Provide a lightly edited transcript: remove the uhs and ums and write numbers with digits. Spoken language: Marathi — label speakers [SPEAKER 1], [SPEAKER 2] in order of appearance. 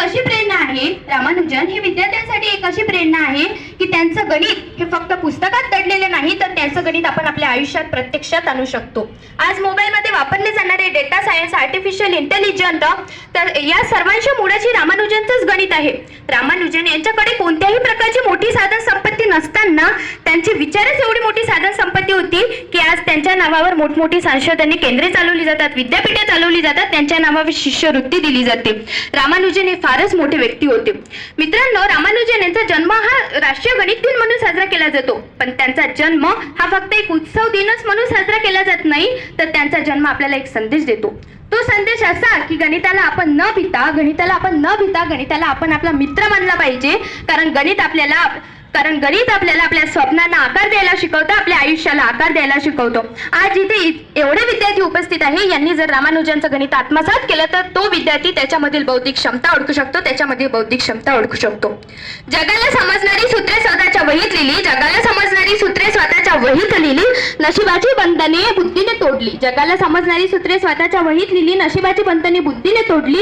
[SPEAKER 1] अशी प्रेरणा आहे, रामानुजन हे विद्यार्थ्यांसाठी एक अशी प्रेरणा आहे की त्यांचं गणित हे फक्त पुस्तकात दडलेले नाही, तर त्यांचं गणित आपण आपल्या आयुष्यात प्रत्यक्षात आणू शकतो. आज मोबाईलमध्ये वापरले जाणारे डेटा सायन्स, आर्टिफिशियल इंटेलिजन्स, तर या सर्वांच्या मुळाशी रामानुजनचंच गणित आहे. रामानुजन यांच्याकडे कोणत्याही प्रकारची मोठी साधन संपत्ती नसताना त्यांची विचारच एवढी मोठी साधन संपत्ती होती की आज त्यांच्या नावावर मोठमोठी संशोधन केंद्रे चालवली जातात, विद्यापीठे चालवली जातात, त्यांच्या नावावर शिष्यवृत्ती दिली जाते. रामानुजन हे फारच मोठे व्यक्ती होते. मित्रांनो, रामानुजन यांचा जन्म हा राष्ट्रीय गणित दिन म्हणून साजरा केला जातो, पण त्यांचा जन्म हा फक्त एक उत्सव दिनच म्हणून साजरा केला जात नाही, तर त्यांचा जन्म आपल्याला एक संदेश देतो. तो संदेश असा की गणिताला आपण न भिता गणिताला आपण आपला मित्र मानला पाहिजे. कारण गणित आपल्याला आपल्या स्वप्नांना आकार द्यायला शिकवतं, आपल्या आयुष्याला आकार द्यायला शिकवतो. आज इथे एवढे विद्यार्थी उपस्थित आहे, यांनी जर रामानुजनचं गणित आत्मसात केलं तर तो विद्यार्थी त्याच्यामधील बौद्धिक क्षमता ओळखू शकतो. जगाला समजणारी सूत्रे स्वतःच्या वहीत लिहिली, नशिबाची बंधने बुद्धीने तोडली.